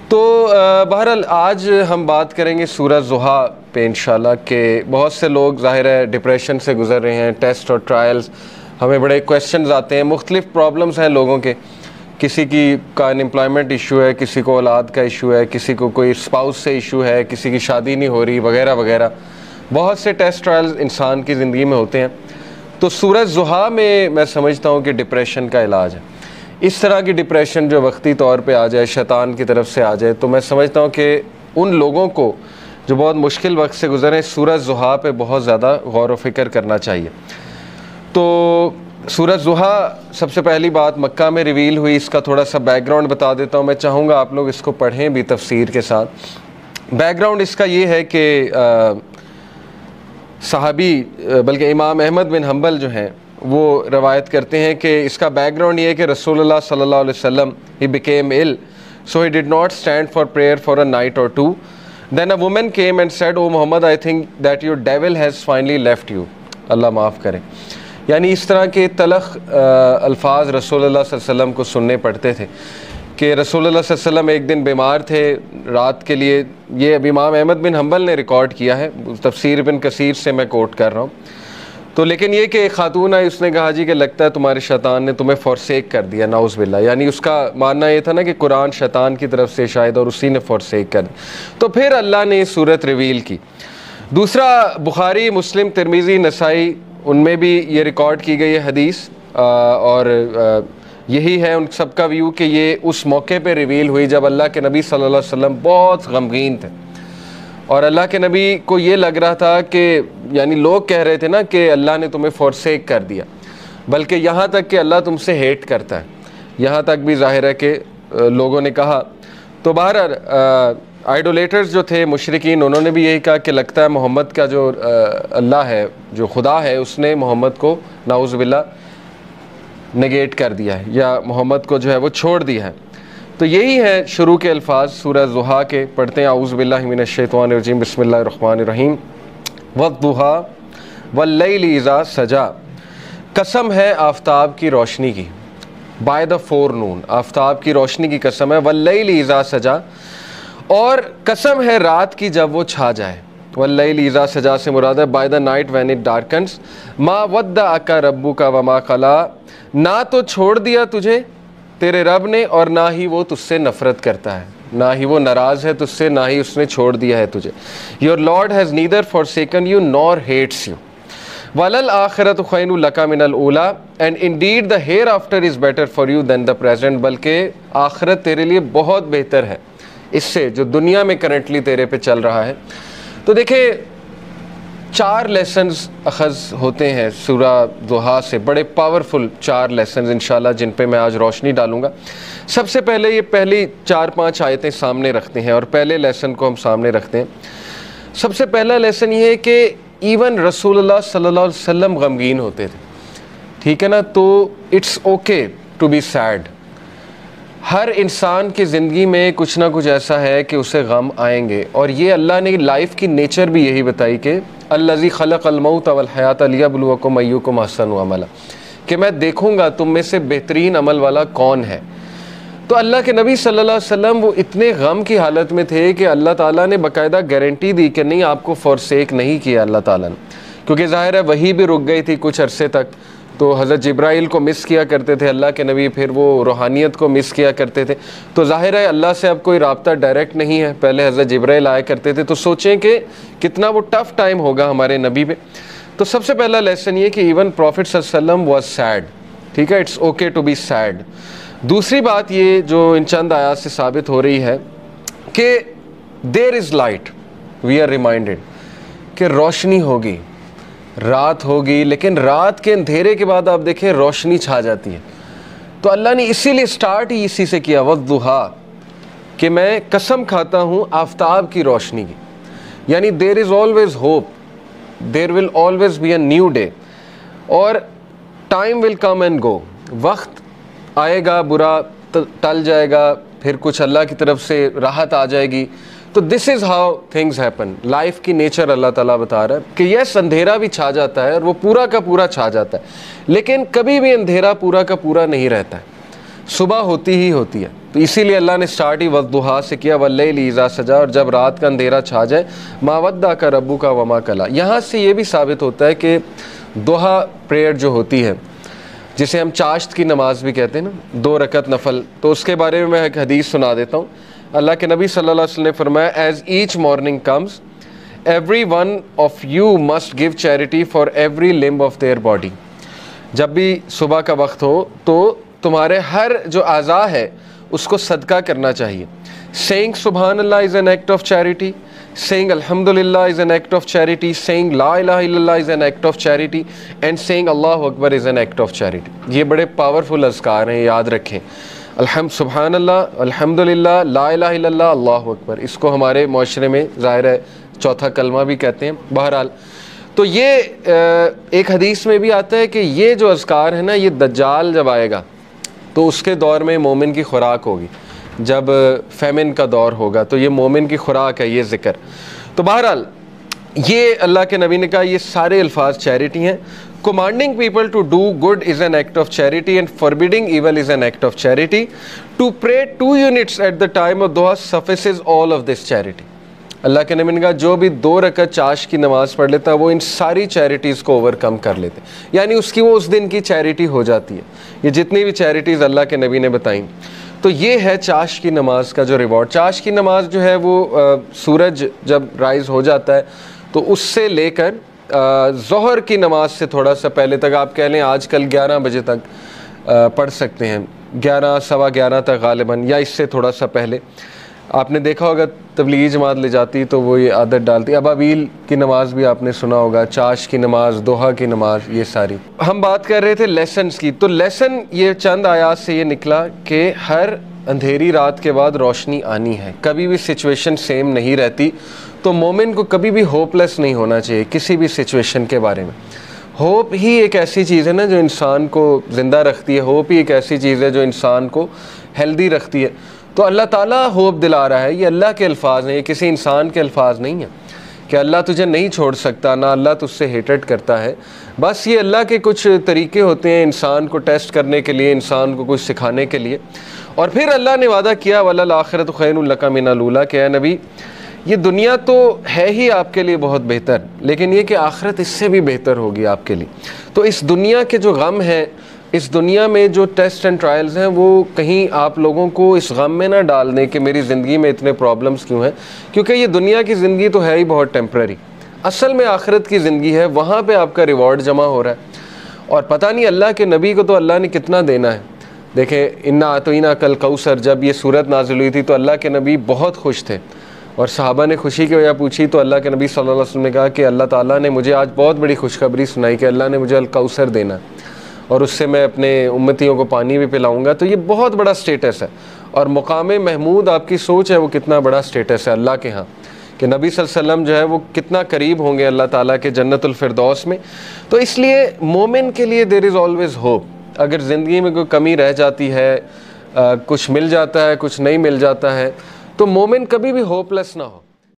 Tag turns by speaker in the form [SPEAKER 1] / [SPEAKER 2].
[SPEAKER 1] تو بہرحال آج ہم بات کریں گے سورہ ضحیٰ پہ انشاءاللہ کہ بہت سے لوگ ظاہر ہے ڈپریشن سے گزر رہے ہیں، ٹیسٹ اور ٹرائلز، ہمیں بڑے کویسچنز آتے ہیں، مختلف پرابلمز ہیں لوگوں کے، کسی کی کا انمپلائمنٹ ایشو ہے، کسی کو اولاد کا ایشو ہے، کسی کو کوئی اسپاؤس سے ایشو ہے، کسی کی شادی نہیں ہو رہی وغیرہ وغیرہ، بہت سے ٹیسٹ ٹرائلز انسان کی زندگی میں ہوتے ہیں۔ تو سورہ ضحیٰ میں سمجھتا ہوں کہ ڈپریشن کا علاج ہے۔ اس طرح کی ڈپریشن جو وقتی طور پہ آ جائے، شیطان کی طرف سے آ جائے، تو میں سمجھتا ہوں کہ ان لوگوں کو جو بہت مشکل وقت سے گزرے سورہ ضحیٰ پہ بہت زیادہ غور و فکر کرنا چاہیے۔ تو سورہ ضحیٰ سب سے پہلی بات مکہ میں ریویل ہوئی، اس کا تھوڑا سا بیک گراؤنڈ بتا دیتا ہوں، میں چاہوں گا آپ لوگ اس کو پڑھیں بھی تفسیر کے ساتھ۔ بیک گراؤنڈ اس کا یہ ہے کہ صحابی بلکہ امام احمد بن حنبل جو ہیں وہ روایت کرتے ہیں کہ اس کا بیک گراؤنڈ یہ ہے کہ رسول اللہ صلی اللہ علیہ وسلم he became ill so he did not stand for prayer for a night or two. Then a woman came and said, "Oh Muhammad, I think that your devil has finally left you." اللہ معاف کرے، یعنی اس طرح کے تلخ الفاظ رسول اللہ صلی اللہ علیہ وسلم کو سننے پڑتے تھے کہ رسول اللہ صلی اللہ علیہ وسلم ایک دن بیمار تھے رات کے لیے۔ یہ اب امام احمد بن حنبل نے ریکارڈ کیا ہے، تفسیر ابن کثیر سے میں کوٹ کر رہا ہوں۔ تو لیکن یہ کہ ایک خاتون آئی، اس نے کہا جی کہ لگتا ہے تمہارے شیطان نے تمہیں فورسیک کر دیا، نعوذ باللہ، یعنی اس کا ماننا یہ تھا نا کہ قرآن شیطان کی طرف سے شاید اور اسی نے فورسیک کر دیا۔ تو پھر اللہ نے یہ صورت ریویل کی۔ دوسرا بخاری، مسلم، ترمذی، نسائی، ان میں بھی یہ ریکارڈ کی گئی ہے حدیث، اور یہی ہے ان سب کا ویو کہ یہ اس موقع پہ ریویل ہوئی جب اللہ کے نبی صلی اللہ علیہ وسلم بہت غمگین تھے، اور اللہ کے نبی کو یہ لگ رہا تھا کہ یعنی لوگ کہہ رہے تھے نا کہ اللہ نے تمہیں فورسیک کر دیا، بلکہ یہاں تک کہ اللہ تم سے ہیٹ کرتا ہے، یہاں تک بھی ظاہر ہے کہ لوگوں نے کہا۔ تو بہرحال آئیڈولیٹرز جو تھے مشرکین، انہوں نے بھی یہی کہا کہ لگتا ہے محمد کا جو اللہ ہے، جو خدا ہے، اس نے محمد کو نعوذ باللہ نگیٹ کر دیا ہے، یا محمد کو جو ہے وہ چھوڑ دیا ہے۔ تو یہی ہے شروع کے الفاظ سورہ ضحیٰ کے، پڑھتے ہیں اعوذ باللہ من الشیطان الرجیم، بسم اللہ الرحمن الرحیم۔ والضحیٰ واللیل اذا سجا، قسم ہے آفتاب کی روشنی کی، بائی دا فور نون، آفتاب کی روشنی کی قسم ہے، واللیل اذا سجا، اور قسم ہے رات کی جب وہ چھا جائے۔ واللیل اذا سجا سے مراد ہے by the night when it darkness. ما ودعک ربک وما قلی، نہ تو چھوڑ دیا تجھے تیرے رب نے اور نہ ہی وہ تجھ سے نفرت کرتا ہے، نہ ہی وہ ناراض ہے تجھ سے، نہ ہی اس نے چھوڑ دیا ہے تجھے۔ Your Lord has neither forsaken you nor hates you. وَلَلْآخِرَةُ خَيْرٌ لَكَ مِنَ الْأُولَىٰ، and indeed the hereafter is better for you than the present، بلکہ آخرت تیرے لیے بہت بہتر ہے اس سے جو دنیا میں کرنٹلی تیرے پہ چل رہا ہے۔ تو دیکھیں 4 لیسنز اخذ ہوتے ہیں سورہ ضحیٰ سے، بڑے پاورفل 4 لیسنز انشاءاللہ جن پہ میں آج روشنی ڈالوں گا۔ سب سے پہلے یہ پہلی 4-5 آیتیں سامنے رکھتے ہیں اور پہلے لیسن کو ہم سامنے رکھتے ہیں۔ سب سے پہلا لیسن یہ ہے کہ ایون رسول اللہ صلی اللہ علیہ وسلم غمگین ہوتے تھے، ٹھیک ہے نا، تو it's okay to be said. ہر انسان کی زندگی میں کچھ نہ کچھ ایسا ہے کہ اسے غم آئیں گے، اور یہ اللہ نے لائف کی نیچر بھی یہی بتائی کہ الذی خلق الموت والحیات لیبلوکم ایکم احسن عملا، کہ میں دیکھوں گا تم میں سے بہترین عمل والا کون ہے۔ تو اللہ کے نبی صلی اللہ علیہ وسلم وہ اتنے غم کی حالت میں تھے کہ اللہ تعالیٰ نے باقاعدہ گارنٹی دی کہ نہیں، آپ کو فورسیک نہیں کیا اللہ تعالیٰ نے، کیونکہ ظاہر ہے وہی بھی رک گئی تھی کچھ عرصے تک، تو حضرت جبرائیل کو مس کیا کرتے تھے اللہ کے نبی، پھر وہ روحانیت کو مس کیا کرتے تھے، تو ظاہر ہے اللہ سے اب کوئی رابطہ ڈائریکٹ نہیں ہے، پہلے حضرت جبرائیل آیا کرتے تھے، تو سوچیں کہ کتنا وہ ٹف ٹائم ہوگا ہمارے نبی پہ۔ تو سب سے پہلا لیسن یہ کہ ایون پروفٹ صلی اللہ علیہ وسلم واز سیڈ، ٹھیک ہے، it's okay to be said. دوسری بات یہ جو ان چند آیات سے ثابت ہو رہی ہے کہ دیر از لائٹ، وی آر ریمائنڈڈ کہ روشنی ہوگی، رات ہوگی، لیکن رات کے اندھیرے کے بعد آپ دیکھیں روشنی چھا جاتی ہے۔ تو اللہ نے اسی لیے سٹارٹ ہی اسی سے کیا، والضحیٰ، کہ میں قسم کھاتا ہوں آفتاب کی روشنی کی، یعنی there is always hope, there will always be a new day, اور time will come and go, وقت آئے گا، برا ٹل جائے گا، پھر کچھ اللہ کی طرف سے راحت آ جائے گی۔ تو this is how things happen, life کی نیچر اللہ تعالیٰ بتا رہا ہے کہ یس اندھیرا بھی چھا جاتا ہے اور وہ پورا کا پورا چھا جاتا ہے، لیکن کبھی بھی اندھیرا پورا کا پورا نہیں رہتا ہے، صبح ہوتی ہی ہوتی ہے. تو اسی لیے اللہ نے سٹارٹ ہی والضحیٰ سے کیا، واللیل اذا سجا، اور جب رات کا اندھیرا چھا جائے، ما ودعک ربک وما قلی. یہاں سے یہ بھی ثابت ہوتا ہے کہ ضحیٰ پریئر جو ہوتی ہے، جسے ہم چاشت کی نماز بھی کہتے ہیں نا، 2 رکعت نفل، تو اس کے بارے میں میں ایک حدیث سنا دیتا ہوں. اللہ کے نبی صلی اللہ علیہ وسلم نے فرمایا، as each morning comes every one of you must give charity for every limb of their body. جب بھی صبح کا وقت ہو تو تمہارے ہر جو اعضاء ہے اس کو صدقہ کرنا چاہیے. سینگ سبحان اللہ is an act of charity, saying alhamdulillah is an act of charity, saying la ilaha illallah is an act of charity, and saying Allahu Akbar is an act of charity. یہ بڑے powerful اذکار ہیں، یاد رکھیں. سبحان اللہ، الحمدللہ، لا الہ الا اللہ، اللہ اکبر. اس کو ہمارے معاشرے میں ظاہر ہے چوتھا کلمہ بھی کہتے ہیں. بہرحال تو یہ ایک حدیث میں بھی آتا ہے کہ یہ جو اذکار ہے نا، یہ دجال جب آئے گا تو اس کے دور میں مومن کی خوراک ہوگی. جب فیمن کا دور ہوگا تو یہ مومن کی خوراک ہے یہ ذکر. تو بہرحال یہ اللہ کے نبی نے کہا یہ سارے الفاظ چیریٹی ہیں. commanding people to do good is an act of charity and forbidding evil is an act of charity. To pray 2 units at the time of duha suffices all of this charity. اللہ کے نبی نے کہا جو بھی 2 رکعت چاش کی نماز پڑھ لیتا ہے وہ ان ساری چیریٹیز کو اوور کم کر لیتے، یعنی اس کی وہ اس دن کی چیریٹی ہو جاتی ہے. یہ جتنی بھی چیریٹیز اللہ کے نبی نے بتائیں، تو یہ ہے چاش کی نماز کا جو ریوارڈ. چاش کی نماز جو ہے وہ سورج جب رائز ہو جاتا ہے تو اس سے لے کر ظہر کی نماز سے تھوڑا سا پہلے تک، آپ کہہ لیں آج کل 11 بجے تک پڑھ سکتے ہیں، 11 سوا 11 تک غالباً، یا اس سے تھوڑا سا پہلے. آپ نے دیکھا ہوگا تبلیغی جماعت لے جاتی تو وہ یہ عادت ڈالتی. ابابیل کی نماز بھی آپ نے سنا ہوگا، چاش کی نماز، دوحہ کی نماز، یہ ساری. ہم بات کر رہے تھے لیسنز کی. تو لیسن یہ چند آیات سے یہ نکلا کہ ہر اندھیری رات کے بعد روشنی آنی ہے. کبھی بھی سچویشن سیم نہیں رہتی. تو مومن کو کبھی بھی ہوپ لیس نہیں ہونا چاہیے کسی بھی سچویشن کے بارے میں. ہوپ ہی ایک ایسی چیز ہے نا جو انسان کو زندہ رکھتی ہے. ہوپ ہی ایک ایسی چیز ہے جو انسان کو ہیلدی رکھتی ہے. تو اللہ تعالیٰ ہوپ دلا رہا ہے. یہ اللہ کے الفاظ ہیں، یہ کسی انسان کے الفاظ نہیں ہیں کہ اللہ تجھے نہیں چھوڑ سکتا، نہ اللہ تجھ سے ہیٹڈ کرتا ہے. بس یہ اللہ کے کچھ طریقے ہوتے ہیں انسان کو ٹیسٹ کرنے کے لیے، انسان کو کچھ سکھانے کے لیے. اور پھر اللہ نے وعدہ کیا وَلَلْآخِرَةُ خَيْرٌ لَكَ مِنَ الْأُولَىٰ، کہ اے نبی یہ دنیا تو ہے ہی آپ کے لیے بہت بہتر، لیکن یہ کہ آخرت اس سے بھی بہتر ہوگی آپ کے لیے. تو اس دنیا کے جو غم ہیں، اس دنیا میں جو ٹیسٹ اینڈ ٹرائلز ہیں، وہ کہیں آپ لوگوں کو اس غم میں نہ ڈال دیں کہ میری زندگی میں اتنے پرابلمس کیوں ہیں، کیونکہ یہ دنیا کی زندگی تو ہے ہی بہت ٹیمپرری. اصل میں آخرت کی زندگی ہے، وہاں پہ آپ کا ریوارڈ جمع ہو رہا ہے. اور پتہ نہیں اللہ کے نبی کو تو اللہ نے کتنا دینا ہے. دیکھیں انا اعطیناک کل کوثر، جب یہ صورت نازل ہوئی تھی تو اللہ کے نبی بہت خوش تھے، اور صحابہ نے خوشی کی وجہ پوچھی تو اللہ کے نبی صلی اللہ علیہ وسلم نے کہا کہ اللہ تعالیٰ نے مجھے آج بہت بڑی خوشخبری سنائی کہ اللہ نے مجھے الکوثر دینا اور اس سے میں اپنے امتیوں کو پانی بھی پلاؤں گا. تو یہ بہت بڑا سٹیٹس ہے، اور مقام محمود آپ کی سوچ ہے وہ کتنا بڑا سٹیٹس ہے اللہ کے ہاں، کہ نبی صلی اللہ علیہ وسلم جو ہے وہ کتنا قریب ہوں گے اللہ تعالیٰ کے جنت الفردوس میں. تو اس لیے مومن کے لیے دیر از آلویز ہوپ. اگر زندگی میں کوئی کمی رہ جاتی ہے، کچھ مل جاتا ہے، کچھ نہیں مل جاتا ہے، تو مومن کبھی بھی ہوپ لیس نہ ہو.